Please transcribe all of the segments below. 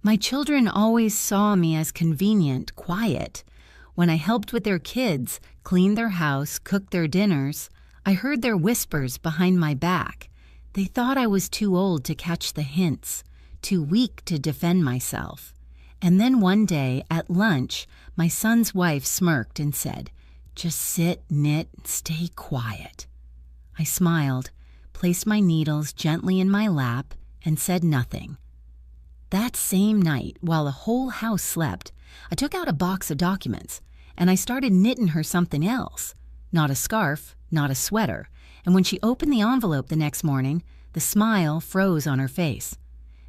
My children always saw me as convenient, quiet. When I helped with their kids, cleaned their house, cooked their dinners, I heard their whispers behind my back. They thought I was too old to catch the hints, too weak to defend myself. And then one day, at lunch, my son's wife smirked and said, "Just sit, knit, stay quiet." I smiled, placed my needles gently in my lap, and said nothing. That same night, while the whole house slept, I took out a box of documents, and I started knitting her something else. Not a scarf, not a sweater, and when she opened the envelope the next morning, the smile froze on her face.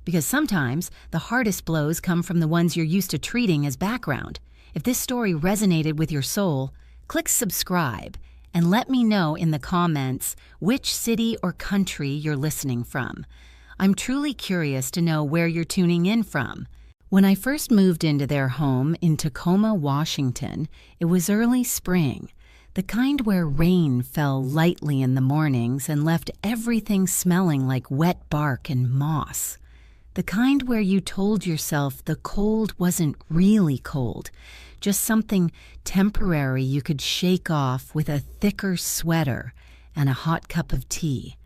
Because sometimes the hardest blows come from the ones you're used to treating as background. If this story resonated with your soul, click subscribe and let me know in the comments which city or country you're listening from. I'm truly curious to know where you're tuning in from. When I first moved into their home in Tacoma, Washington, it was early spring, the kind where rain fell lightly in the mornings and left everything smelling like wet bark and moss. The kind where you told yourself the cold wasn't really cold, just something temporary you could shake off with a thicker sweater and a hot cup of tea.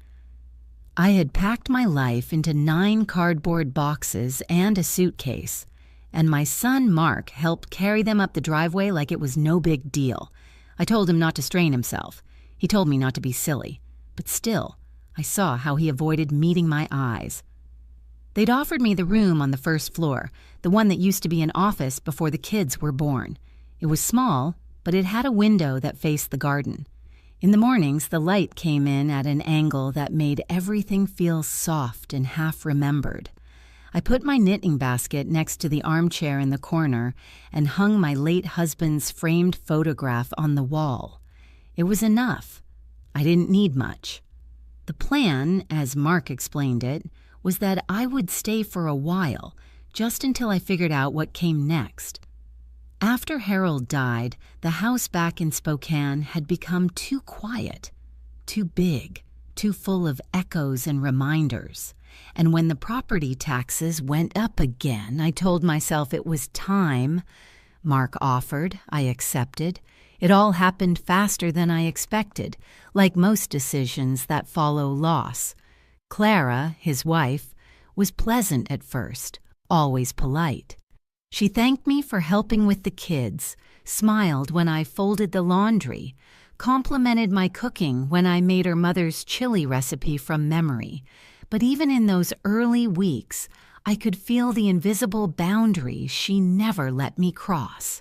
I had packed my life into 9 cardboard boxes and a suitcase, and my son Mark helped carry them up the driveway like it was no big deal. I told him not to strain himself. He told me not to be silly, but still, I saw how he avoided meeting my eyes. They'd offered me the room on the first floor, the one that used to be an office before the kids were born. It was small, but it had a window that faced the garden. In the mornings, the light came in at an angle that made everything feel soft and half-remembered. I put my knitting basket next to the armchair in the corner and hung my late husband's framed photograph on the wall. It was enough. I didn't need much. The plan, as Mark explained it, was that I would stay for a while, just until I figured out what came next. After Harold died, the house back in Spokane had become too quiet, too big, too full of echoes and reminders. And when the property taxes went up again, I told myself it was time. Mark offered, I accepted. It all happened faster than I expected, like most decisions that follow loss. Clara, his wife, was pleasant at first, always polite. She thanked me for helping with the kids, smiled when I folded the laundry, complimented my cooking when I made her mother's chili recipe from memory. But even in those early weeks, I could feel the invisible boundary she never let me cross.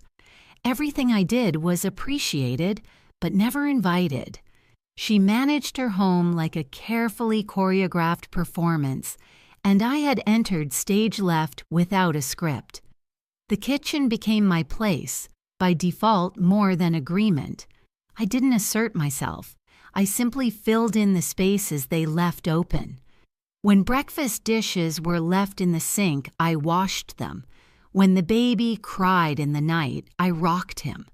Everything I did was appreciated, but never invited. She managed her home like a carefully choreographed performance, and I had entered stage left without a script. The kitchen became my place, by default more than agreement. I didn't assert myself. I simply filled in the spaces they left open. When breakfast dishes were left in the sink, I washed them. When the baby cried in the night, I rocked him.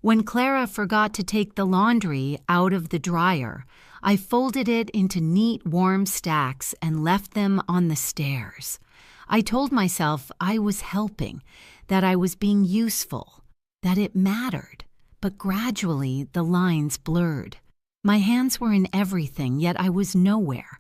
When Clara forgot to take the laundry out of the dryer, I folded it into neat, warm stacks and left them on the stairs. I told myself I was helping, that I was being useful, that it mattered. But gradually, the lines blurred. My hands were in everything, yet I was nowhere.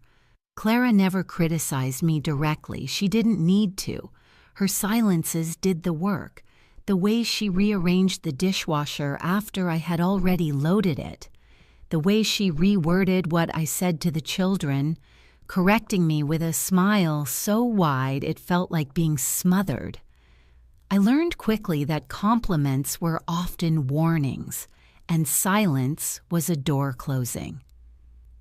Clara never criticized me directly. She didn't need to. Her silences did the work. The way she rearranged the dishwasher after I had already loaded it. The way she reworded what I said to the children, correcting me with a smile so wide it felt like being smothered. I learned quickly that compliments were often warnings, and silence was a door closing.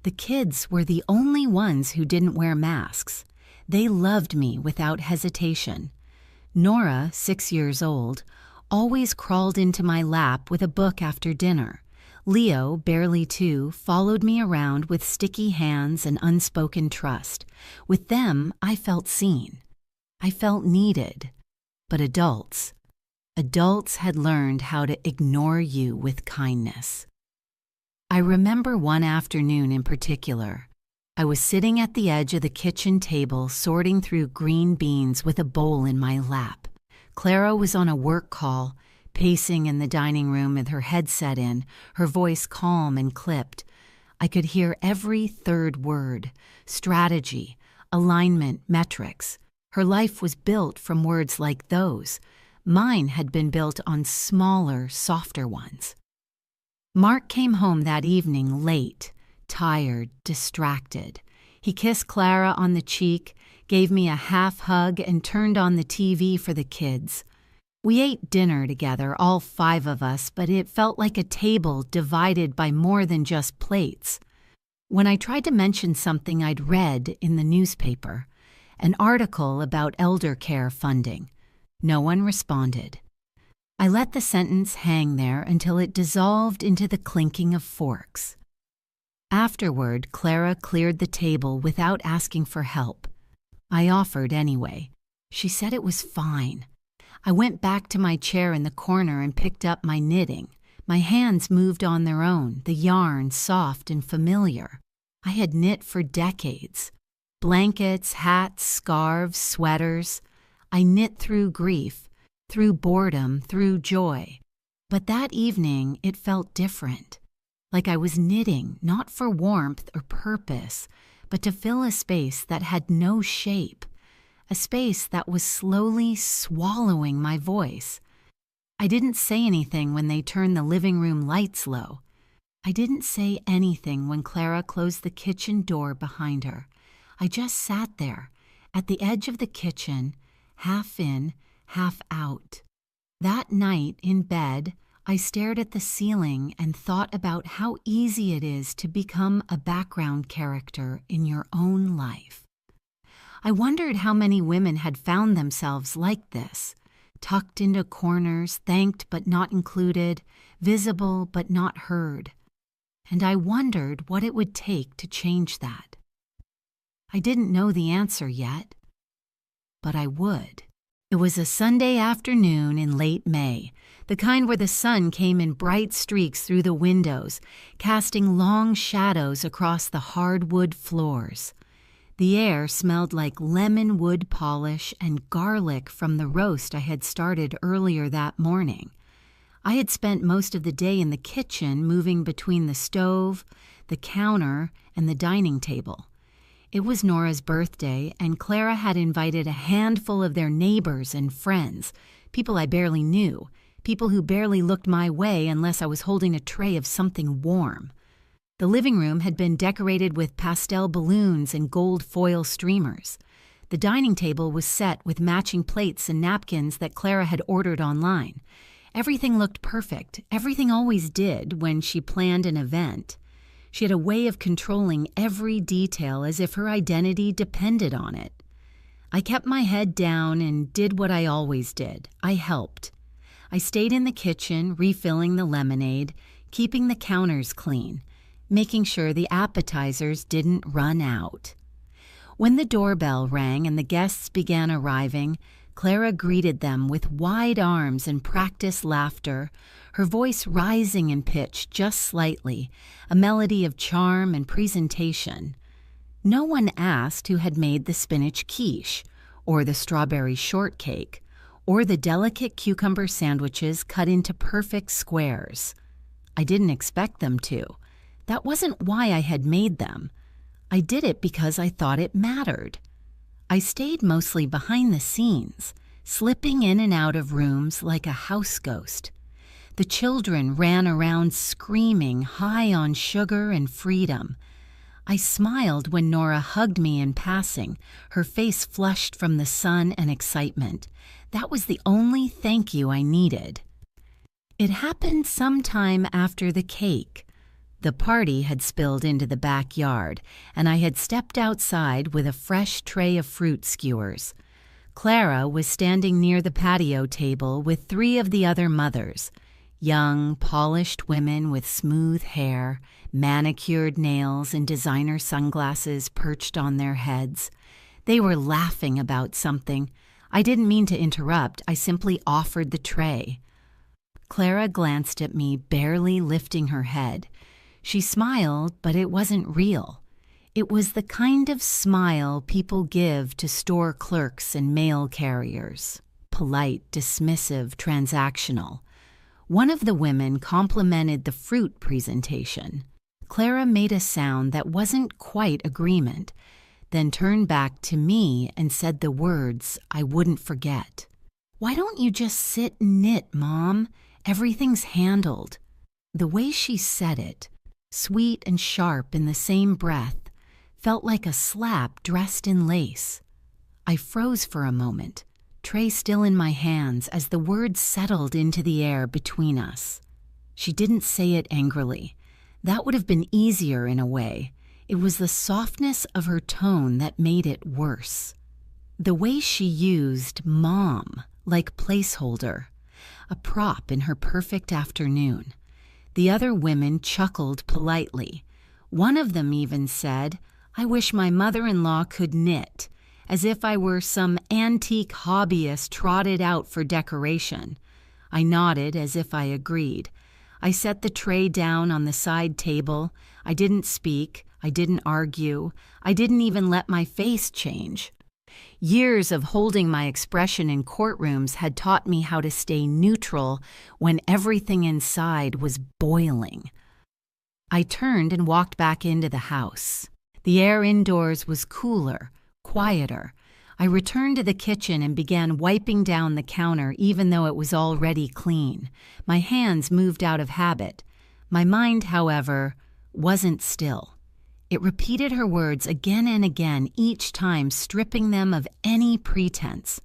The kids were the only ones who didn't wear masks. They loved me without hesitation. Nora, 6 years old, always crawled into my lap with a book after dinner. Leo, barely 2, followed me around with sticky hands and unspoken trust. With them, I felt seen. I felt needed. But adults had learned how to ignore you with kindness. I remember one afternoon in particular. I was sitting at the edge of the kitchen table sorting through green beans with a bowl in my lap. Clara was on a work call, pacing in the dining room with her headset in, her voice calm and clipped. I could hear every third word: strategy, alignment, metrics. Her life was built from words like those. Mine had been built on smaller, softer ones. Mark came home that evening late, tired, distracted. He kissed Clara on the cheek, gave me a half hug, and turned on the TV for the kids. We ate dinner together, all 5 of us, but it felt like a table divided by more than just plates. When I tried to mention something I'd read in the newspaper, an article about elder care funding, no one responded. I let the sentence hang there until it dissolved into the clinking of forks. Afterward, Clara cleared the table without asking for help. I offered anyway. She said it was fine. I went back to my chair in the corner and picked up my knitting. My hands moved on their own, the yarn soft and familiar. I had knit for decades. Blankets, hats, scarves, sweaters. I knit through grief, through boredom, through joy. But that evening, it felt different. Like I was knitting, not for warmth or purpose, but to fill a space that had no shape, a space that was slowly swallowing my voice. I didn't say anything when they turned the living room lights low. I didn't say anything when Clara closed the kitchen door behind her. I just sat there, at the edge of the kitchen, half in, half out. That night, in bed, I stared at the ceiling and thought about how easy it is to become a background character in your own life. I wondered how many women had found themselves like this, tucked into corners, thanked but not included, visible but not heard. And I wondered what it would take to change that. I didn't know the answer yet, but I would. It was a Sunday afternoon in late May, the kind where the sun came in bright streaks through the windows, casting long shadows across the hardwood floors. The air smelled like lemon wood polish and garlic from the roast I had started earlier that morning. I had spent most of the day in the kitchen, moving between the stove, the counter, and the dining table. It was Nora's birthday, and Clara had invited a handful of their neighbors and friends, people I barely knew, people who barely looked my way unless I was holding a tray of something warm. The living room had been decorated with pastel balloons and gold foil streamers. The dining table was set with matching plates and napkins that Clara had ordered online. Everything looked perfect. Everything always did when she planned an event. She had a way of controlling every detail as if her identity depended on it. I kept my head down and did what I always did. I helped. I stayed in the kitchen, refilling the lemonade, keeping the counters clean, making sure the appetizers didn't run out. When the doorbell rang and the guests began arriving, Clara greeted them with wide arms and practiced laughter, her voice rising in pitch just slightly, a melody of charm and presentation. No one asked who had made the spinach quiche, or the strawberry shortcake, or the delicate cucumber sandwiches cut into perfect squares. I didn't expect them to. That wasn't why I had made them. I did it because I thought it mattered. I stayed mostly behind the scenes, slipping in and out of rooms like a house ghost. The children ran around screaming, high on sugar and freedom. I smiled when Nora hugged me in passing, her face flushed from the sun and excitement. That was the only thank you I needed. It happened sometime after the cake. The party had spilled into the backyard, and I had stepped outside with a fresh tray of fruit skewers. Clara was standing near the patio table with 3 of the other mothers, young, polished women with smooth hair, manicured nails, and designer sunglasses perched on their heads. They were laughing about something. I didn't mean to interrupt. I simply offered the tray. Clara glanced at me, barely lifting her head. She smiled, but it wasn't real. It was the kind of smile people give to store clerks and mail carriers. Polite, dismissive, transactional. One of the women complimented the fruit presentation. Clara made a sound that wasn't quite agreement, then turned back to me and said the words I wouldn't forget. "Why don't you just sit and knit, Mom? Everything's handled." The way she said it, sweet and sharp in the same breath, felt like a slap dressed in lace. I froze for a moment, tray still in my hands as the words settled into the air between us. She didn't say it angrily. That would have been easier in a way. It was the softness of her tone that made it worse. The way she used Mom like placeholder, a prop in her perfect afternoon. The other women chuckled politely. One of them even said, "I wish my mother-in-law could knit," as if I were some antique hobbyist trotted out for decoration. I nodded as if I agreed. I set the tray down on the side table. I didn't speak. I didn't argue. I didn't even let my face change. Years of holding my expression in courtrooms had taught me how to stay neutral when everything inside was boiling. I turned and walked back into the house. The air indoors was cooler, quieter. I returned to the kitchen and began wiping down the counter even though it was already clean. My hands moved out of habit. My mind, however, wasn't still. It repeated her words again and again, each time stripping them of any pretense.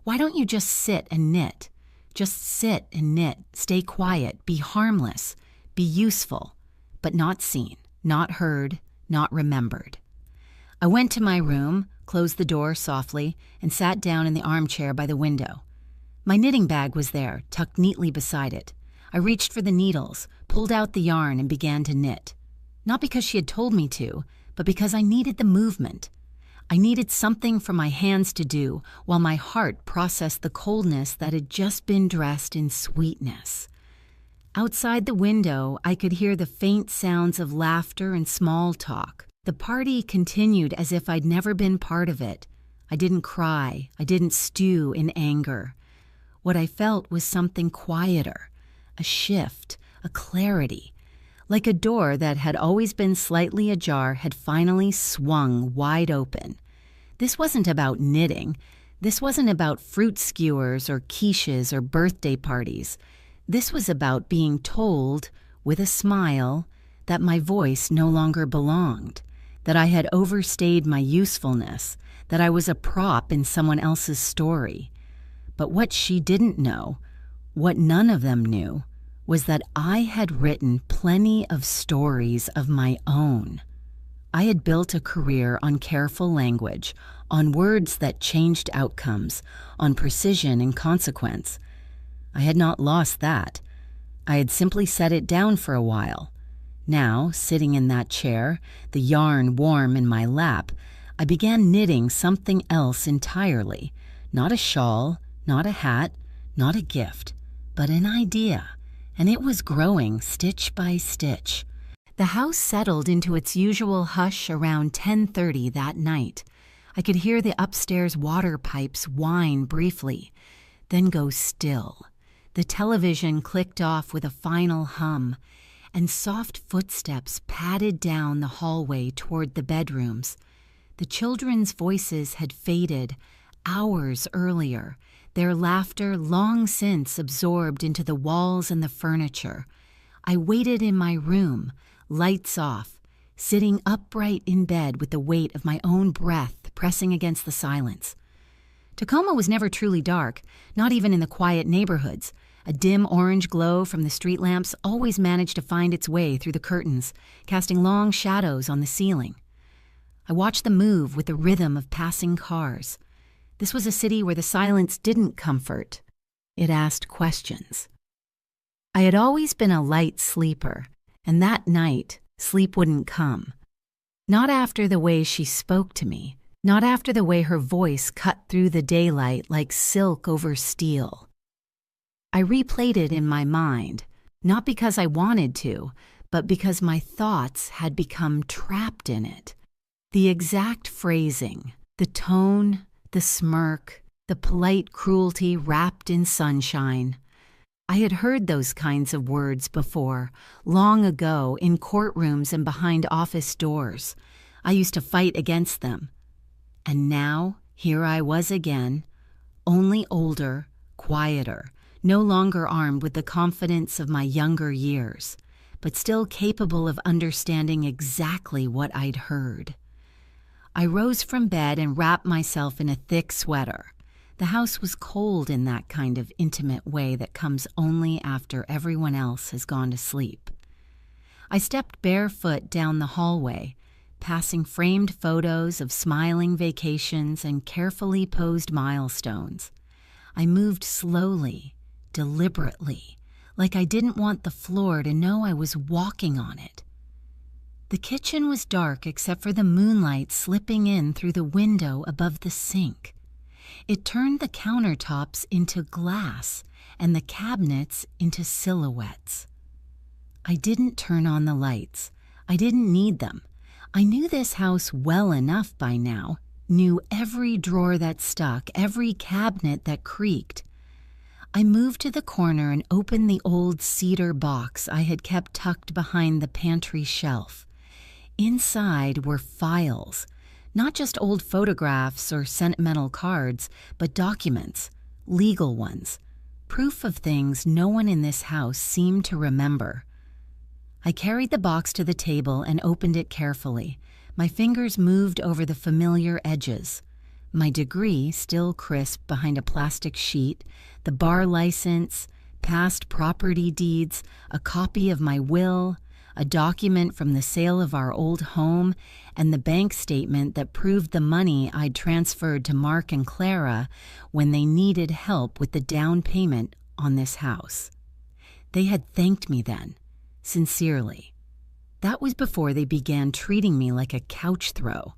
"Why don't you just sit and knit? Just sit and knit, stay quiet, be harmless, be useful, but not seen, not heard, not remembered." I went to my room, closed the door softly, and sat down in the armchair by the window. My knitting bag was there, tucked neatly beside it. I reached for the needles, pulled out the yarn, and began to knit. Not because she had told me to, but because I needed the movement. I needed something for my hands to do while my heart processed the coldness that had just been dressed in sweetness. Outside the window, I could hear the faint sounds of laughter and small talk. The party continued as if I'd never been part of it. I didn't cry. I didn't stew in anger. What I felt was something quieter, a shift, a clarity. Like a door that had always been slightly ajar had finally swung wide open. This wasn't about knitting. This wasn't about fruit skewers or quiches or birthday parties. This was about being told, with a smile, that my voice no longer belonged, that I had overstayed my usefulness, that I was a prop in someone else's story. But what she didn't know, what none of them knew, was that I had written plenty of stories of my own. I had built a career on careful language, on words that changed outcomes, on precision and consequence. I had not lost that. I had simply set it down for a while. Now, sitting in that chair, the yarn warm in my lap, I began knitting something else entirely. Not a shawl, not a hat, not a gift, but an idea. And it was growing stitch by stitch. The house settled into its usual hush around 10:30 that night. I could hear the upstairs water pipes whine briefly, then go still. The television clicked off with a final hum, and soft footsteps padded down the hallway toward the bedrooms. The children's voices had faded hours earlier, their laughter long since absorbed into the walls and the furniture. I waited in my room, lights off, sitting upright in bed with the weight of my own breath pressing against the silence. Tacoma was never truly dark, not even in the quiet neighborhoods. A dim orange glow from the street lamps always managed to find its way through the curtains, casting long shadows on the ceiling. I watched them move with the rhythm of passing cars. This was a city where the silence didn't comfort. It asked questions. I had always been a light sleeper, and that night, sleep wouldn't come. Not after the way she spoke to me, not after the way her voice cut through the daylight like silk over steel. I replayed it in my mind, not because I wanted to, but because my thoughts had become trapped in it. The exact phrasing, the tone, the smirk, the polite cruelty wrapped in sunshine. I had heard those kinds of words before, long ago in courtrooms and behind office doors. I used to fight against them. And now, here I was again, only older, quieter, no longer armed with the confidence of my younger years, but still capable of understanding exactly what I'd heard. I rose from bed and wrapped myself in a thick sweater. The house was cold in that kind of intimate way that comes only after everyone else has gone to sleep. I stepped barefoot down the hallway, passing framed photos of smiling vacations and carefully posed milestones. I moved slowly, deliberately, like I didn't want the floor to know I was walking on it. The kitchen was dark except for the moonlight slipping in through the window above the sink. It turned the countertops into glass and the cabinets into silhouettes. I didn't turn on the lights. I didn't need them. I knew this house well enough by now, knew every drawer that stuck, every cabinet that creaked. I moved to the corner and opened the old cedar box I had kept tucked behind the pantry shelf. Inside were files. Not just old photographs or sentimental cards, but documents, legal ones, proof of things no one in this house seemed to remember. I carried the box to the table and opened it carefully. My fingers moved over the familiar edges. My degree still crisp behind a plastic sheet, the bar license, past property deeds, a copy of my will, a document from the sale of our old home, and the bank statement that proved the money I'd transferred to Mark and Clara when they needed help with the down payment on this house. They had thanked me then, sincerely. That was before they began treating me like a couch throw.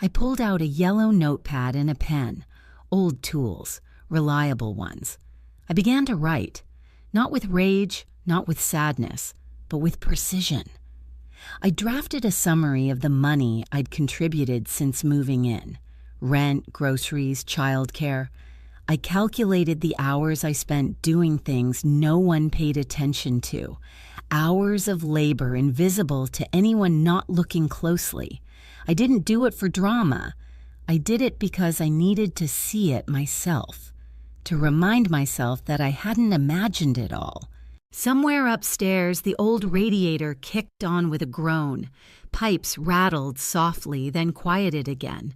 I pulled out a yellow notepad and a pen, old tools, reliable ones. I began to write, not with rage, not with sadness, but with precision. I drafted a summary of the money I'd contributed since moving in. Rent, groceries, childcare. I calculated the hours I spent doing things no one paid attention to. Hours of labor invisible to anyone not looking closely. I didn't do it for drama. I did it because I needed to see it myself, to remind myself that I hadn't imagined it all. Somewhere upstairs, the old radiator kicked on with a groan. Pipes rattled softly, then quieted again.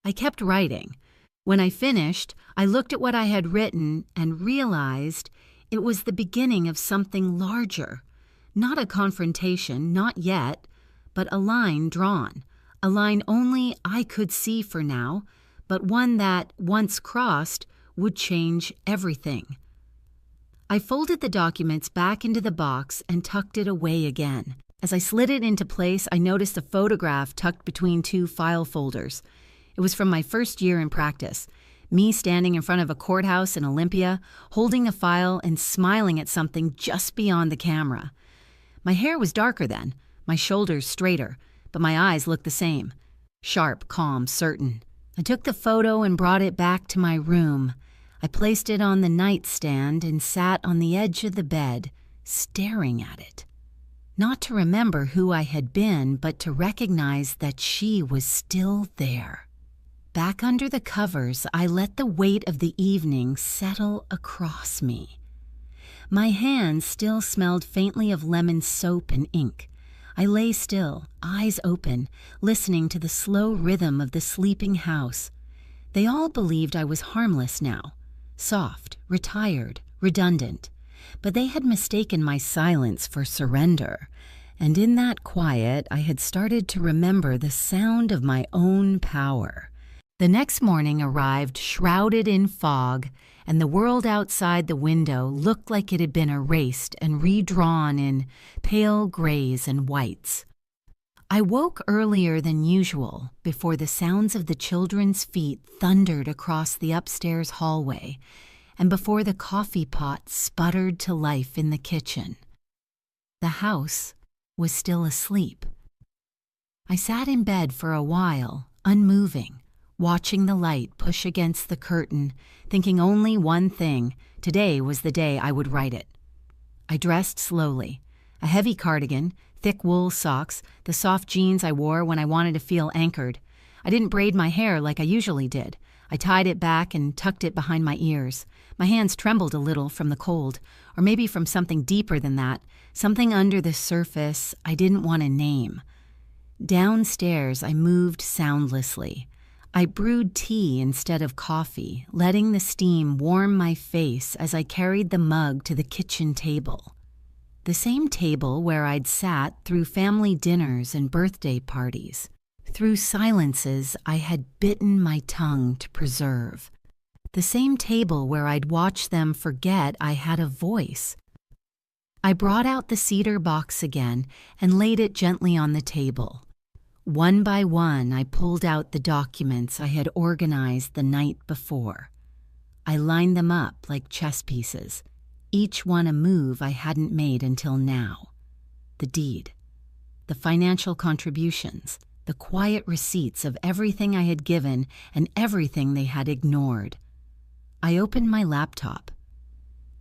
I kept writing. When I finished, I looked at what I had written and realized it was the beginning of something larger. Not a confrontation, not yet, but a line drawn. A line only I could see for now, but one that, once crossed, would change everything. I folded the documents back into the box and tucked it away again. As I slid it into place, I noticed a photograph tucked between two file folders. It was from my first year in practice. Me standing in front of a courthouse in Olympia, holding the file and smiling at something just beyond the camera. My hair was darker then, my shoulders straighter, but my eyes looked the same. Sharp, calm, certain. I took the photo and brought it back to my room. I placed it on the nightstand and sat on the edge of the bed, staring at it. Not to remember who I had been, but to recognize that she was still there. Back under the covers, I let the weight of the evening settle across me. My hands still smelled faintly of lemon soap and ink. I lay still, eyes open, listening to the slow rhythm of the sleeping house. They all believed I was harmless now. Soft, retired, redundant. But they had mistaken my silence for surrender, and in that quiet I had started to remember the sound of my own power. The next morning arrived shrouded in fog, and the world outside the window looked like it had been erased and redrawn in pale grays and whites. I woke earlier than usual, before the sounds of the children's feet thundered across the upstairs hallway, and before the coffee pot sputtered to life in the kitchen. The house was still asleep. I sat in bed for a while, unmoving, watching the light push against the curtain, thinking only one thing: today was the day I would write it. I dressed slowly. A heavy cardigan, thick wool socks, the soft jeans I wore when I wanted to feel anchored. I didn't braid my hair like I usually did. I tied it back and tucked it behind my ears. My hands trembled a little from the cold, or maybe from something deeper than that, something under the surface I didn't want to name. Downstairs, I moved soundlessly. I brewed tea instead of coffee, letting the steam warm my face as I carried the mug to the kitchen table. The same table where I'd sat through family dinners and birthday parties, through silences I had bitten my tongue to preserve. The same table where I'd watched them forget I had a voice. I brought out the cedar box again and laid it gently on the table. One by one, I pulled out the documents I had organized the night before. I lined them up like chess pieces, each one a move I hadn't made until now. The deed, the financial contributions, the quiet receipts of everything I had given and everything they had ignored. I opened my laptop.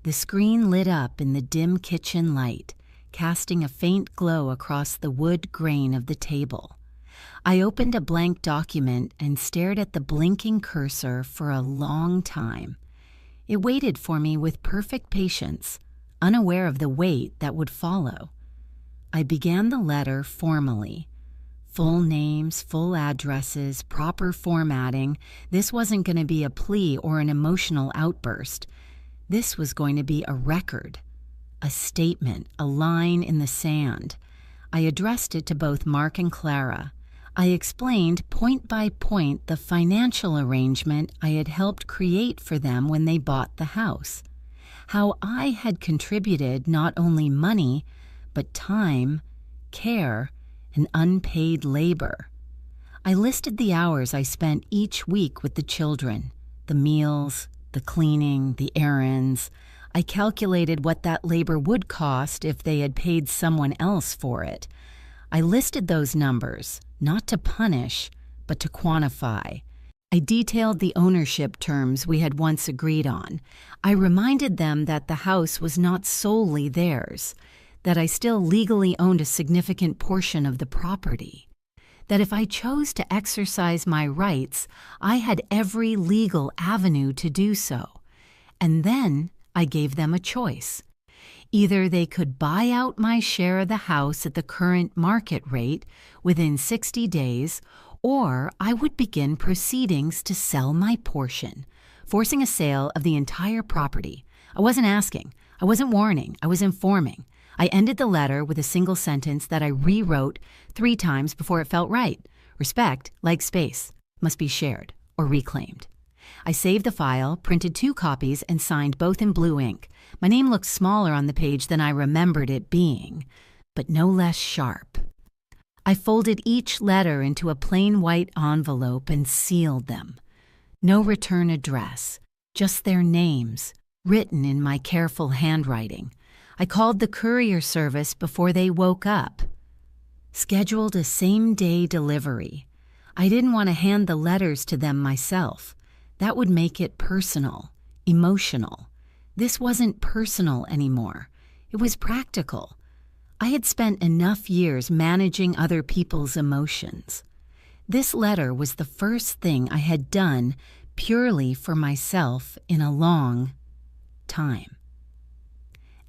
The screen lit up in the dim kitchen light, casting a faint glow across the wood grain of the table. I opened a blank document and stared at the blinking cursor for a long time. It waited for me with perfect patience, unaware of the wait that would follow. I began the letter formally. Full names, full addresses, proper formatting. This wasn't going to be a plea or an emotional outburst. This was going to be a record, a statement, a line in the sand. I addressed it to both Mark and Clara. I explained point by point the financial arrangement I had helped create for them when they bought the house. How I had contributed not only money, but time, care, and unpaid labor. I listed the hours I spent each week with the children, the meals, the cleaning, the errands. I calculated what that labor would cost if they had paid someone else for it. I listed those numbers, not to punish, but to quantify. I detailed the ownership terms we had once agreed on. I reminded them that the house was not solely theirs, that I still legally owned a significant portion of the property, that if I chose to exercise my rights, I had every legal avenue to do so. And then I gave them a choice. Either they could buy out my share of the house at the current market rate within 60 days, or I would begin proceedings to sell my portion, forcing a sale of the entire property. I wasn't asking. I wasn't warning. I was informing. I ended the letter with a single sentence that I rewrote 3 times before it felt right. Respect, like space, must be shared or reclaimed. I saved the file, printed 2 copies, and signed both in blue ink. My name looked smaller on the page than I remembered it being, but no less sharp. I folded each letter into a plain white envelope and sealed them. No return address, just their names, written in my careful handwriting. I called the courier service before they woke up. Scheduled a same-day delivery. I didn't want to hand the letters to them myself. That would make it personal, emotional. This wasn't personal anymore. It was practical. I had spent enough years managing other people's emotions. This letter was the first thing I had done purely for myself in a long time.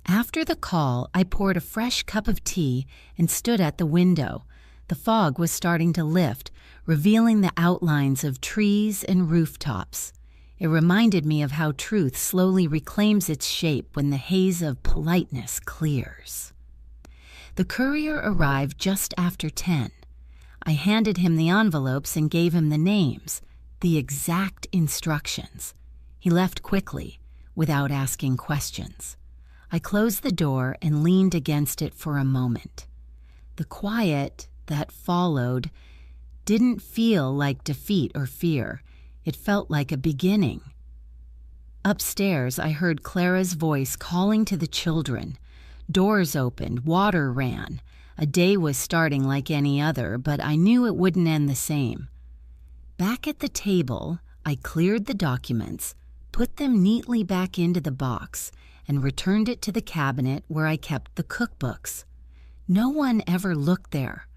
After the call, I poured a fresh cup of tea and stood at the window. The fog was starting to lift, revealing the outlines of trees and rooftops. It reminded me of how truth slowly reclaims its shape when the haze of politeness clears. The courier arrived just after 10. I handed him the envelopes and gave him the names, the exact instructions. He left quickly, without asking questions. I closed the door and leaned against it for a moment. The quiet that followed didn't feel like defeat or fear. It felt like a beginning. Upstairs, I heard Clara's voice calling to the children. Doors opened, water ran. A day was starting like any other, but I knew it wouldn't end the same. Back at the table, I cleared the documents, put them neatly back into the box, and returned it to the cabinet where I kept the cookbooks. No one ever looked there.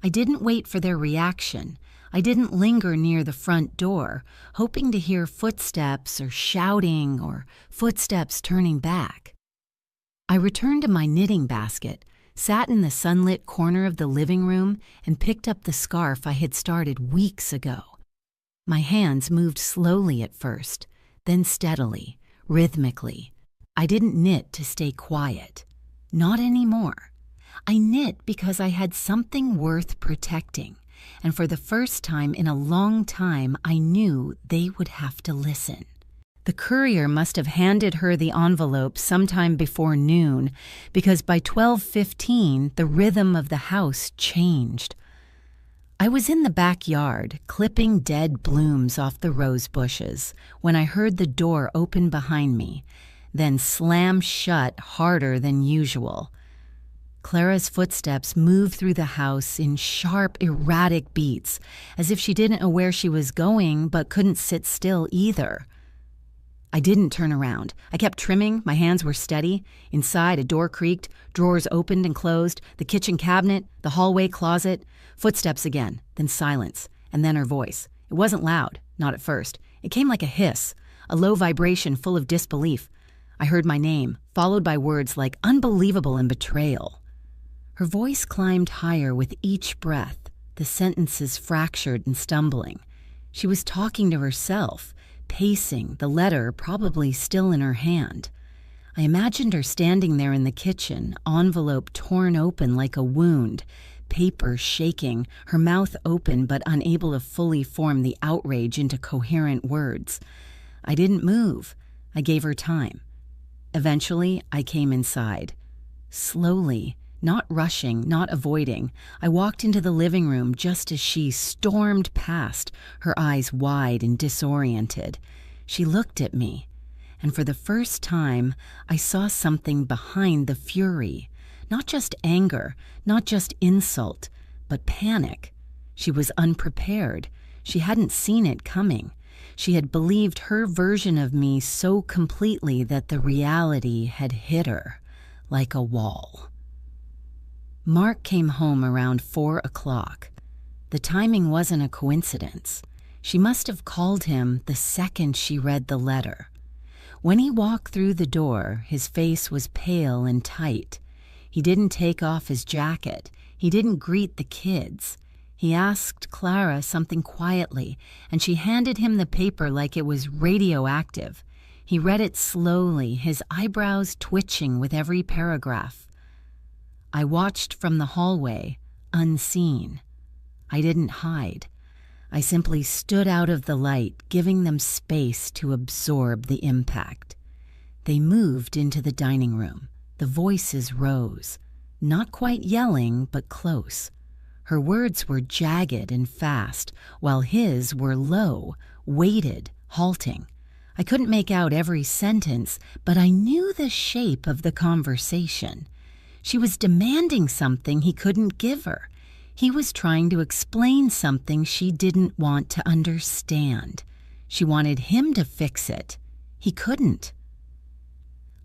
I didn't wait for their reaction. I didn't linger near the front door, hoping to hear footsteps or shouting or footsteps turning back. I returned to my knitting basket, sat in the sunlit corner of the living room, and picked up the scarf I had started weeks ago. My hands moved slowly at first, then steadily, rhythmically. I didn't knit to stay quiet. Not anymore. I knit because I had something worth protecting, and for the first time in a long time, I knew they would have to listen. The courier must have handed her the envelope sometime before noon, because by 12:15, the rhythm of the house changed. I was in the backyard, clipping dead blooms off the rose bushes, when I heard the door open behind me, then slam shut harder than usual. Clara's footsteps moved through the house in sharp, erratic beats, as if she didn't know where she was going but couldn't sit still either. I didn't turn around. I kept trimming, my hands were steady. Inside, a door creaked, drawers opened and closed, the kitchen cabinet, the hallway closet. Footsteps again, then silence, and then her voice. It wasn't loud, not at first. It came like a hiss, a low vibration full of disbelief. I heard my name, followed by words like unbelievable and betrayal. Her voice climbed higher with each breath, the sentences fractured and stumbling. She was talking to herself, pacing, the letter probably still in her hand. I imagined her standing there in the kitchen, envelope torn open like a wound, paper shaking, her mouth open but unable to fully form the outrage into coherent words. I didn't move. I gave her time. Eventually, I came inside. Slowly, not rushing, not avoiding, I walked into the living room just as she stormed past, her eyes wide and disoriented. She looked at me, and for the first time, I saw something behind the fury. Not just anger, not just insult, but panic. She was unprepared. She hadn't seen it coming. She had believed her version of me so completely that the reality had hit her like a wall. Mark came home around 4 o'clock. The timing wasn't a coincidence. She must have called him the second she read the letter. When he walked through the door, his face was pale and tight. He didn't take off his jacket. He didn't greet the kids. He asked Clara something quietly, and she handed him the paper like it was radioactive. He read it slowly, his eyebrows twitching with every paragraph. I watched from the hallway, unseen. I didn't hide. I simply stood out of the light, giving them space to absorb the impact. They moved into the dining room. The voices rose, not quite yelling, but close. Her words were jagged and fast, while his were low, weighted, halting. I couldn't make out every sentence, but I knew the shape of the conversation. She was demanding something he couldn't give her. He was trying to explain something she didn't want to understand. She wanted him to fix it. He couldn't.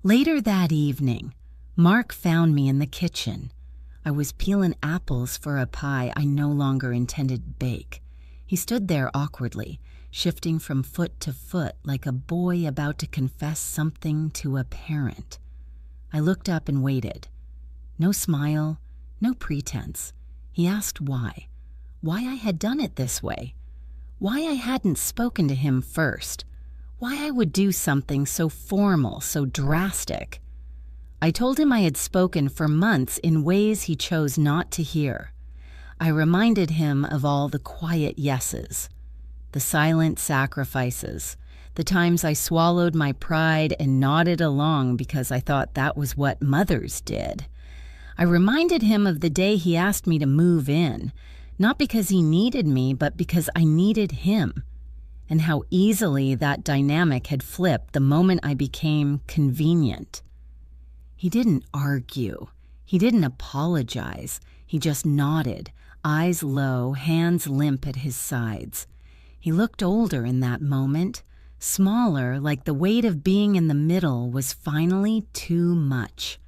Later that evening, Mark found me in the kitchen. I was peeling apples for a pie I no longer intended to bake. He stood there awkwardly, shifting from foot to foot like a boy about to confess something to a parent. I looked up and waited. No smile, no pretense. He asked why I had done it this way, why I hadn't spoken to him first, why I would do something so formal, so drastic. I told him I had spoken for months in ways he chose not to hear. I reminded him of all the quiet yeses, the silent sacrifices, the times I swallowed my pride and nodded along because I thought that was what mothers did. I reminded him of the day he asked me to move in, not because he needed me, but because I needed him, and how easily that dynamic had flipped the moment I became convenient. He didn't argue. He didn't apologize. He just nodded, eyes low, hands limp at his sides. He looked older in that moment, smaller, like the weight of being in the middle was finally too much.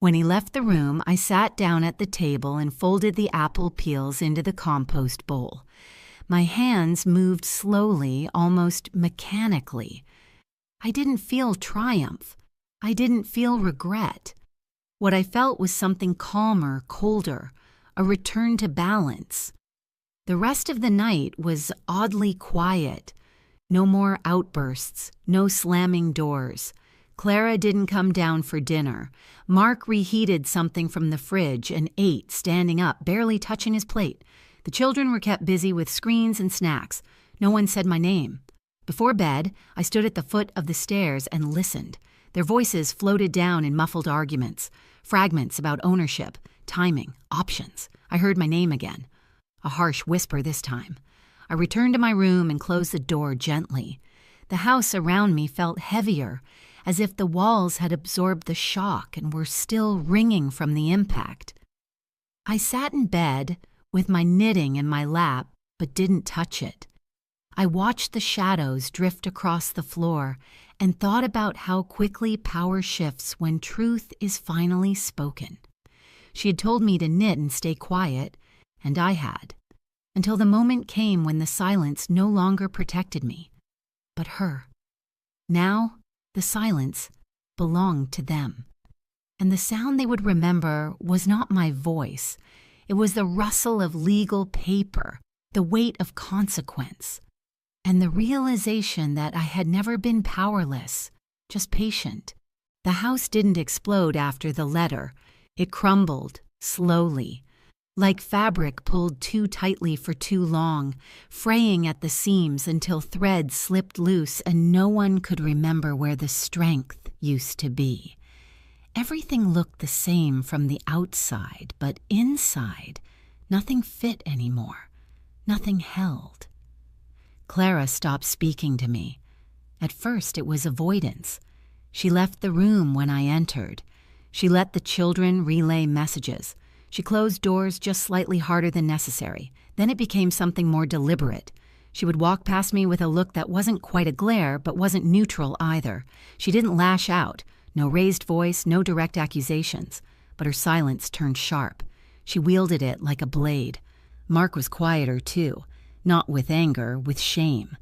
When he left the room, I sat down at the table and folded the apple peels into the compost bowl. My hands moved slowly, almost mechanically. I didn't feel triumph. I didn't feel regret. What I felt was something calmer, colder, a return to balance. The rest of the night was oddly quiet. No more outbursts, no slamming doors. Clara didn't come down for dinner. Mark reheated something from the fridge and ate, standing up, barely touching his plate. The children were kept busy with screens and snacks. No one said my name. Before bed, I stood at the foot of the stairs and listened. Their voices floated down in muffled arguments, fragments about ownership, timing, options. I heard my name again. A harsh whisper this time. I returned to my room and closed the door gently. The house around me felt heavier, as if the walls had absorbed the shock and were still ringing from the impact. I sat in bed with my knitting in my lap, but didn't touch it. I watched the shadows drift across the floor and thought about how quickly power shifts when truth is finally spoken. She had told me to knit and stay quiet, and I had, until the moment came when the silence no longer protected me, but her. Now, the silence belonged to them, and the sound they would remember was not my voice. It was the rustle of legal paper, the weight of consequence, and the realization that I had never been powerless, just patient. The house didn't explode after the letter. It crumbled, slowly, like fabric pulled too tightly for too long, fraying at the seams until threads slipped loose and no one could remember where the strength used to be. Everything looked the same from the outside, but inside, nothing fit anymore. Nothing held. Clara stopped speaking to me. At first, it was avoidance. She left the room when I entered. She let the children relay messages. She closed doors just slightly harder than necessary. Then it became something more deliberate. She would walk past me with a look that wasn't quite a glare, but wasn't neutral either. She didn't lash out. No raised voice, no direct accusations. But her silence turned sharp. She wielded it like a blade. Mark was quieter, too. Not with anger, with shame.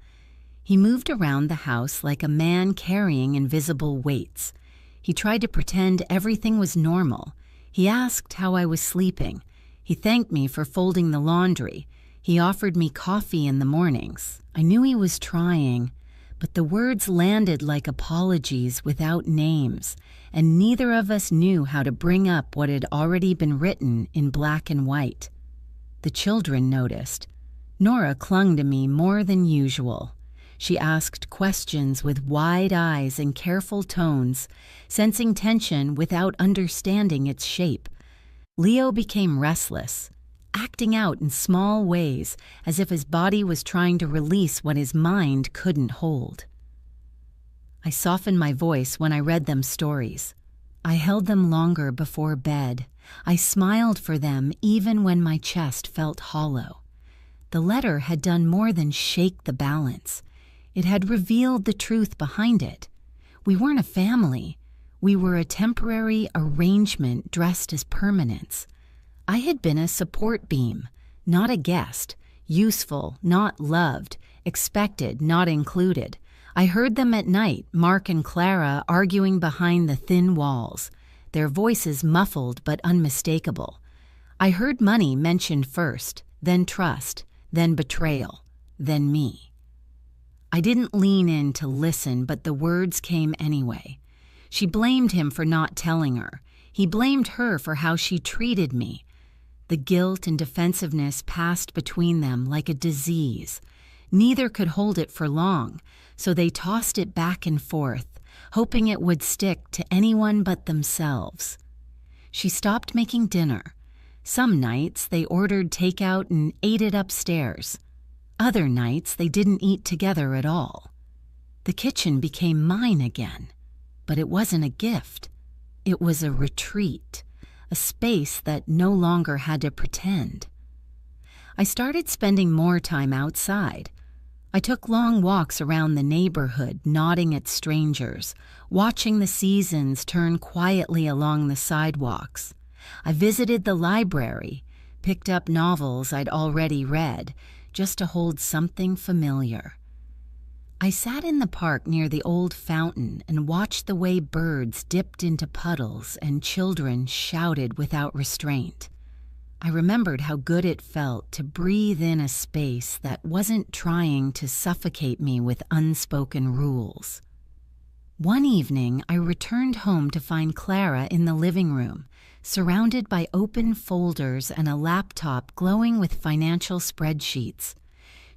He moved around the house like a man carrying invisible weights. He tried to pretend everything was normal. He asked how I was sleeping. He thanked me for folding the laundry. He offered me coffee in the mornings. I knew he was trying, but the words landed like apologies without names, and neither of us knew how to bring up what had already been written in black and white. The children noticed. Nora clung to me more than usual. She asked questions with wide eyes and careful tones, sensing tension without understanding its shape. Leo became restless, acting out in small ways as if his body was trying to release what his mind couldn't hold. I softened my voice when I read them stories. I held them longer before bed. I smiled for them even when my chest felt hollow. The letter had done more than shake the balance. It had revealed the truth behind it. We weren't a family. We were a temporary arrangement dressed as permanence. I had been a support beam, not a guest, useful, not loved, expected, not included. I heard them at night, Mark and Clara arguing behind the thin walls, their voices muffled but unmistakable. I heard money mentioned first, then trust, then betrayal, then me. I didn't lean in to listen, but the words came anyway. She blamed him for not telling her. He blamed her for how she treated me. The guilt and defensiveness passed between them like a disease. Neither could hold it for long, so they tossed it back and forth, hoping it would stick to anyone but themselves. She stopped making dinner. Some nights they ordered takeout and ate it upstairs. Other nights they didn't eat together at all. The kitchen became mine again, but it wasn't a gift. It was a retreat, a space that no longer had to pretend. I started spending more time outside. I took long walks around the neighborhood, nodding at strangers, watching the seasons turn quietly along the sidewalks. I visited the library, picked up novels I'd already read, just to hold something familiar. I sat in the park near the old fountain and watched the way birds dipped into puddles and children shouted without restraint. I remembered how good it felt to breathe in a space that wasn't trying to suffocate me with unspoken rules. One evening, I returned home to find Clara in the living room, surrounded by open folders and a laptop glowing with financial spreadsheets.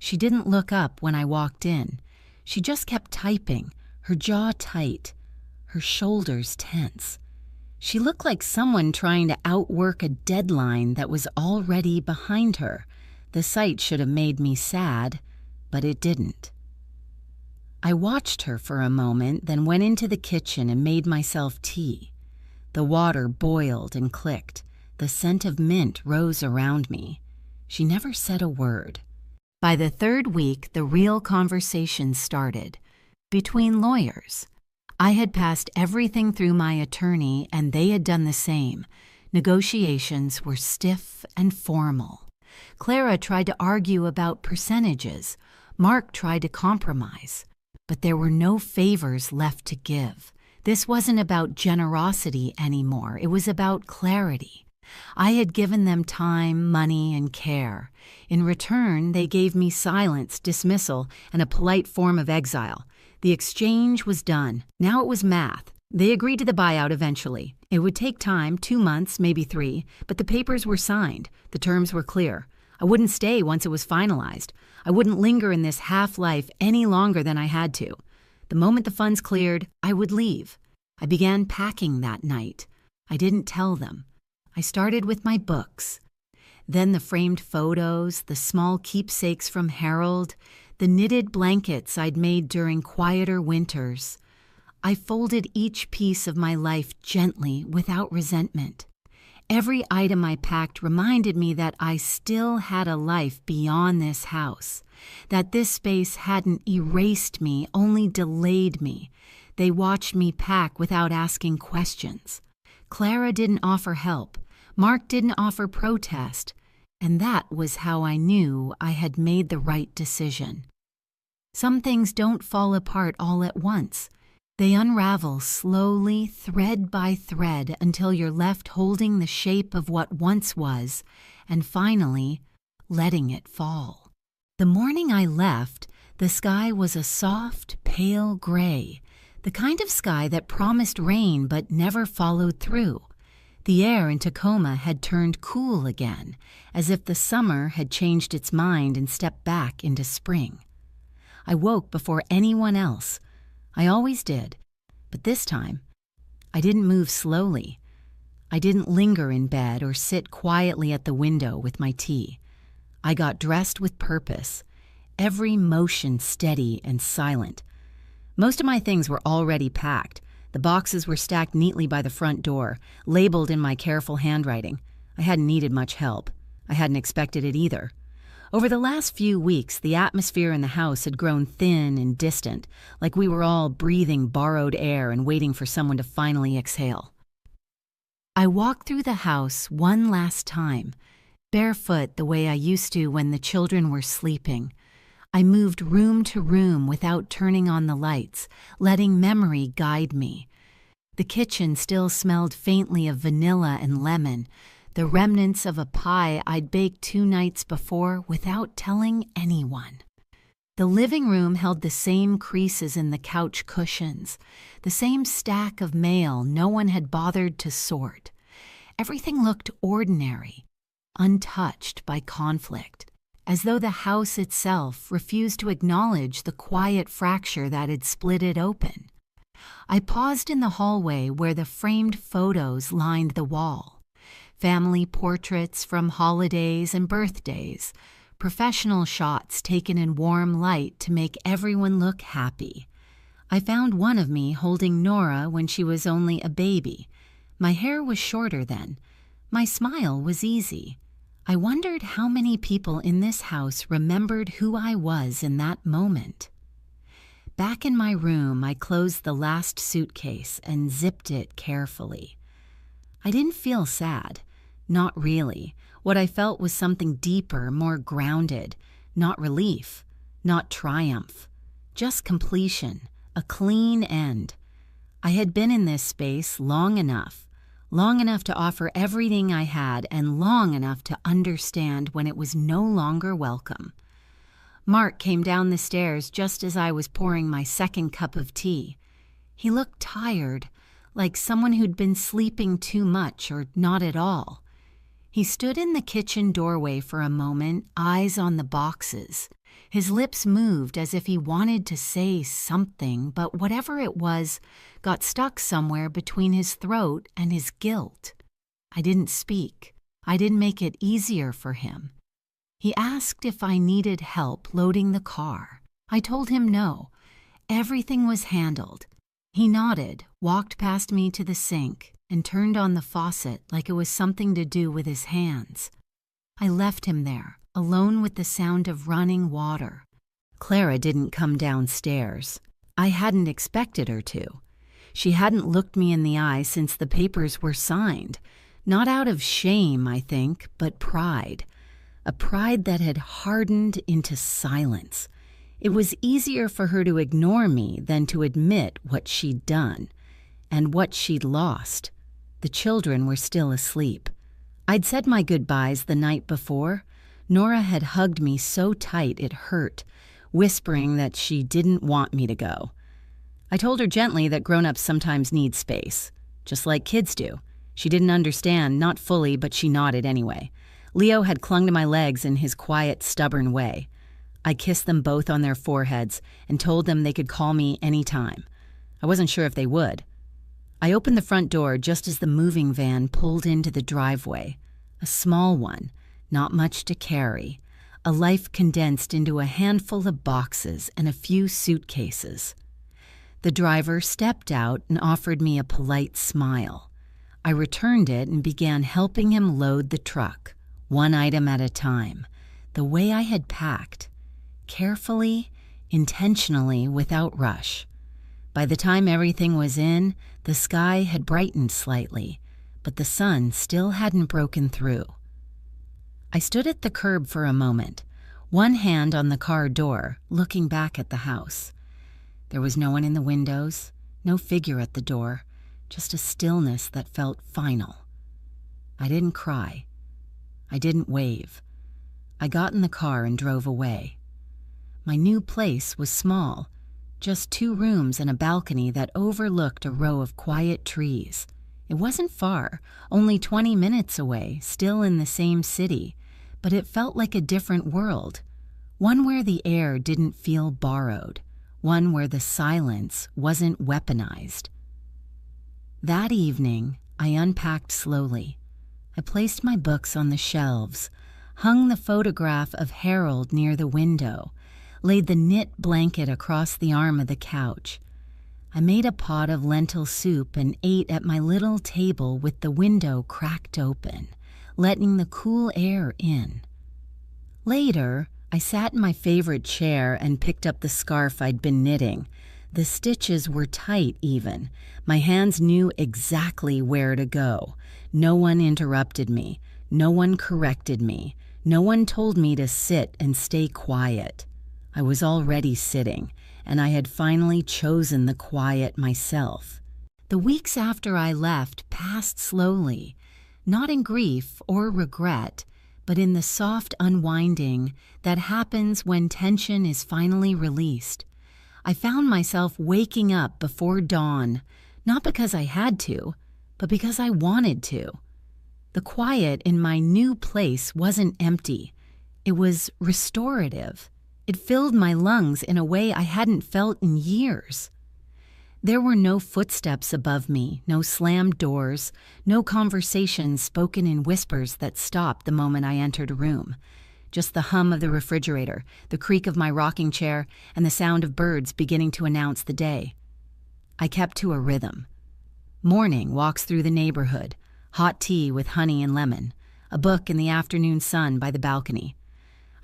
She didn't look up when I walked in. She just kept typing, her jaw tight, her shoulders tense. She looked like someone trying to outwork a deadline that was already behind her. The sight should have made me sad, but it didn't. I watched her for a moment, then went into the kitchen and made myself tea. The water boiled and clicked. The scent of mint rose around me. She never said a word. By the third week, the real conversation started. Between lawyers. I had passed everything through my attorney, and they had done the same. Negotiations were stiff and formal. Clara tried to argue about percentages. Mark tried to compromise. But there were no favors left to give. This wasn't about generosity anymore. It was about clarity. I had given them time, money, and care. In return, they gave me silence, dismissal, and a polite form of exile. The exchange was done. Now it was math. They agreed to the buyout eventually. It would take time, 2 months, maybe 3, but the papers were signed. The terms were clear. I wouldn't stay once it was finalized. I wouldn't linger in this half-life any longer than I had to. The moment the funds cleared, I would leave. I began packing that night. I didn't tell them. I started with my books. Then the framed photos, the small keepsakes from Harold, the knitted blankets I'd made during quieter winters. I folded each piece of my life gently, without resentment. Every item I packed reminded me that I still had a life beyond this house, that this space hadn't erased me, only delayed me. They watched me pack without asking questions. Clara didn't offer help. Mark didn't offer protest. And that was how I knew I had made the right decision. Some things don't fall apart all at once. They unravel slowly, thread by thread, until you're left holding the shape of what once was, and finally, letting it fall. The morning I left, the sky was a soft, pale gray, the kind of sky that promised rain but never followed through. The air in Tacoma had turned cool again, as if the summer had changed its mind and stepped back into spring. I woke before anyone else. I always did, but this time, I didn't move slowly. I didn't linger in bed or sit quietly at the window with my tea. I got dressed with purpose, every motion steady and silent. Most of my things were already packed. The boxes were stacked neatly by the front door, labeled in my careful handwriting. I hadn't needed much help. I hadn't expected it either. Over the last few weeks, the atmosphere in the house had grown thin and distant, like we were all breathing borrowed air and waiting for someone to finally exhale. I walked through the house one last time, barefoot the way I used to when the children were sleeping. I moved room to room without turning on the lights, letting memory guide me. The kitchen still smelled faintly of vanilla and lemon, the remnants of a pie I'd baked 2 nights before without telling anyone. The living room held the same creases in the couch cushions, the same stack of mail no one had bothered to sort. Everything looked ordinary, untouched by conflict, as though the house itself refused to acknowledge the quiet fracture that had split it open. I paused in the hallway where the framed photos lined the wall. Family portraits from holidays and birthdays, professional shots taken in warm light to make everyone look happy. I found one of me holding Nora when she was only a baby. My hair was shorter then. My smile was easy. I wondered how many people in this house remembered who I was in that moment. Back in my room, I closed the last suitcase and zipped it carefully. I didn't feel sad. Not really. What I felt was something deeper, more grounded. Not relief, not triumph. Just completion, a clean end. I had been in this space long enough to offer everything I had and long enough to understand when it was no longer welcome. Mark came down the stairs just as I was pouring my second cup of tea. He looked tired, like someone who'd been sleeping too much or not at all. He stood in the kitchen doorway for a moment, eyes on the boxes. His lips moved as if he wanted to say something, but whatever it was got stuck somewhere between his throat and his guilt. I didn't speak. I didn't make it easier for him. He asked if I needed help loading the car. I told him no. Everything was handled. He nodded, walked past me to the sink, and turned on the faucet like it was something to do with his hands. I left him there, alone with the sound of running water. Clara didn't come downstairs. I hadn't expected her to. She hadn't looked me in the eye since the papers were signed. Not out of shame, I think, but pride. A pride that had hardened into silence. It was easier for her to ignore me than to admit what she'd done, and what she'd lost. The children were still asleep. I'd said my goodbyes the night before. Nora had hugged me so tight it hurt, whispering that she didn't want me to go. I told her gently that grown-ups sometimes need space, just like kids do. She didn't understand, not fully, but she nodded anyway. Leo had clung to my legs in his quiet, stubborn way. I kissed them both on their foreheads and told them they could call me any time. I wasn't sure if they would. I opened the front door just as the moving van pulled into the driveway. A small one, not much to carry. A life condensed into a handful of boxes and a few suitcases. The driver stepped out and offered me a polite smile. I returned it and began helping him load the truck, one item at a time, the way I had packed, carefully, intentionally, without rush. By the time everything was in, the sky had brightened slightly, but the sun still hadn't broken through. I stood at the curb for a moment, one hand on the car door, looking back at the house. There was no one in the windows, no figure at the door, just a stillness that felt final. I didn't cry. I didn't wave. I got in the car and drove away. My new place was small, just 2 rooms and a balcony that overlooked a row of quiet trees. It wasn't far, only 20 minutes away, still in the same city, but it felt like a different world, one where the air didn't feel borrowed, one where the silence wasn't weaponized. That evening, I unpacked slowly. I placed my books on the shelves, hung the photograph of Harold near the window, laid the knit blanket across the arm of the couch. I made a pot of lentil soup and ate at my little table with the window cracked open, letting the cool air in. Later, I sat in my favorite chair and picked up the scarf I'd been knitting. The stitches were tight even. My hands knew exactly where to go. No one interrupted me. No one corrected me. No one told me to sit and stay quiet. I was already sitting, and I had finally chosen the quiet myself. The weeks after I left passed slowly, not in grief or regret, but in the soft unwinding that happens when tension is finally released. I found myself waking up before dawn, not because I had to, but because I wanted to. The quiet in my new place wasn't empty. It was restorative. It filled my lungs in a way I hadn't felt in years. There were no footsteps above me, no slammed doors, no conversations spoken in whispers that stopped the moment I entered a room. Just the hum of the refrigerator, the creak of my rocking chair, and the sound of birds beginning to announce the day. I kept to a rhythm. Morning walks through the neighborhood, hot tea with honey and lemon, a book in the afternoon sun by the balcony.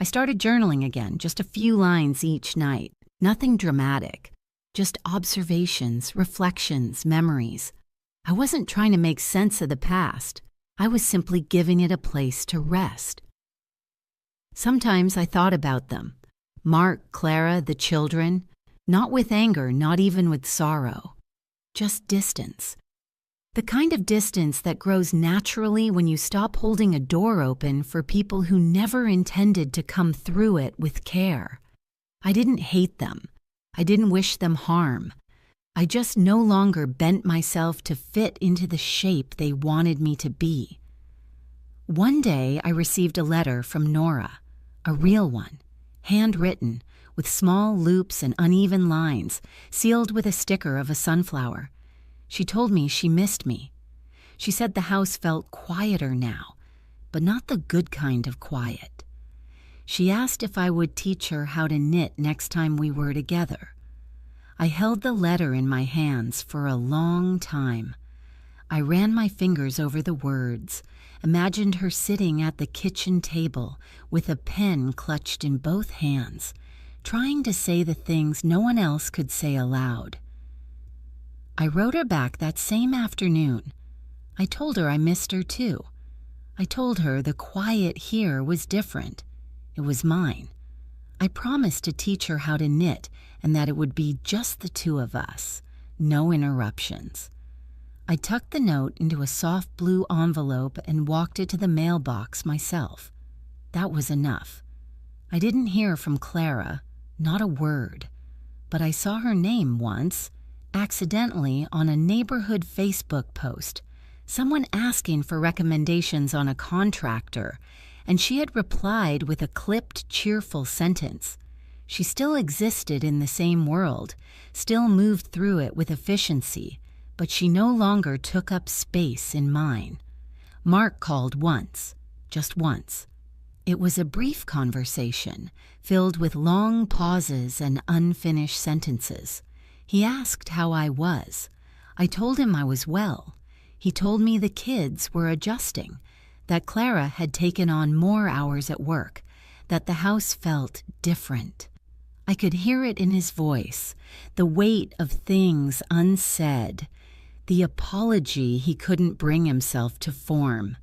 I started journaling again, just a few lines each night. Nothing dramatic, just observations, reflections, memories. I wasn't trying to make sense of the past. I was simply giving it a place to rest. Sometimes I thought about them. Mark, Clara, the children. Not with anger, not even with sorrow. Just distance. The kind of distance that grows naturally when you stop holding a door open for people who never intended to come through it with care. I didn't hate them. I didn't wish them harm. I just no longer bent myself to fit into the shape they wanted me to be. One day I received a letter from Nora, a real one, handwritten, with small loops and uneven lines, sealed with a sticker of a sunflower. She told me she missed me. She said the house felt quieter now, but not the good kind of quiet. She asked if I would teach her how to knit next time we were together. I held the letter in my hands for a long time. I ran my fingers over the words, imagined her sitting at the kitchen table with a pen clutched in both hands, trying to say the things no one else could say aloud. I wrote her back that same afternoon. I told her I missed her too. I told her the quiet here was different. It was mine. I promised to teach her how to knit and that it would be just the two of us, no interruptions. I tucked the note into a soft blue envelope and walked it to the mailbox myself. That was enough. I didn't hear from Clara, not a word, but I saw her name once, accidentally on a neighborhood Facebook post, someone asking for recommendations on a contractor, and she had replied with a clipped, cheerful sentence. She still existed in the same world, still moved through it with efficiency, but she no longer took up space in mine. Mark called once, just once. It was a brief conversation, filled with long pauses and unfinished sentences. He asked how I was. I told him I was well. He told me the kids were adjusting, that Clara had taken on more hours at work, that the house felt different. I could hear it in his voice, the weight of things unsaid, the apology he couldn't bring himself to form.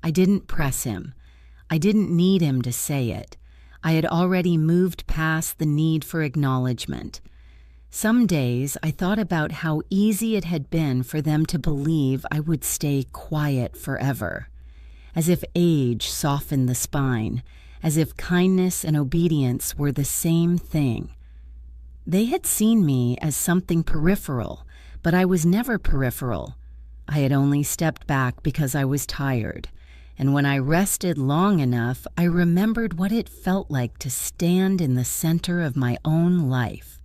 I didn't press him. I didn't need him to say it. I had already moved past the need for acknowledgement. Some days I thought about how easy it had been for them to believe I would stay quiet forever, as if age softened the spine, as if kindness and obedience were the same thing. They had seen me as something peripheral, but I was never peripheral. I had only stepped back because I was tired, and when I rested long enough, I remembered what it felt like to stand in the center of my own life.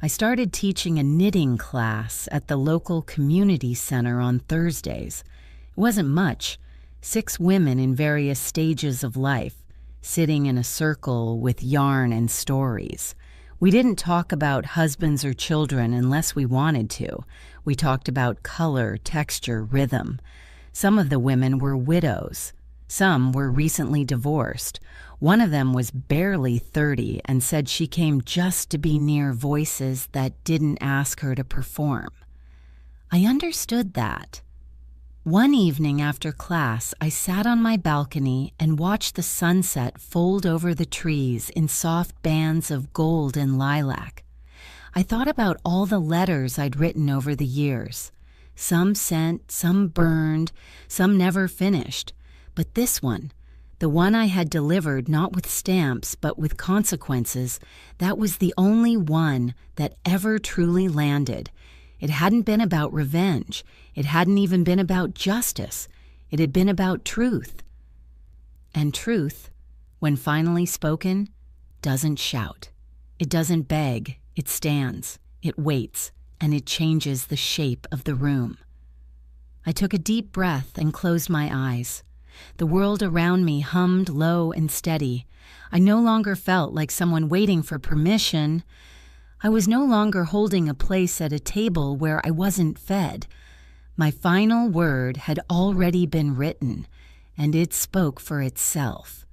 I started teaching a knitting class at the local community center on Thursdays. It wasn't much, 6 women in various stages of life, sitting in a circle with yarn and stories. We didn't talk about husbands or children unless we wanted to. We talked about color, texture, rhythm. Some of the women were widows. Some were recently divorced. One of them was barely 30 and said she came just to be near voices that didn't ask her to perform. I understood that. One evening after class, I sat on my balcony and watched the sunset fold over the trees in soft bands of gold and lilac. I thought about all the letters I'd written over the years. Some sent, some burned, some never finished. But this one, the one I had delivered not with stamps but with consequences, that was the only one that ever truly landed. It hadn't been about revenge. It hadn't even been about justice. It had been about truth. And truth, when finally spoken, doesn't shout. It doesn't beg. It stands. It waits. And it changes the shape of the room. I took a deep breath and closed my eyes. The world around me hummed low and steady. I no longer felt like someone waiting for permission. I was no longer holding a place at a table where I wasn't fed. My final word had already been written, and it spoke for itself.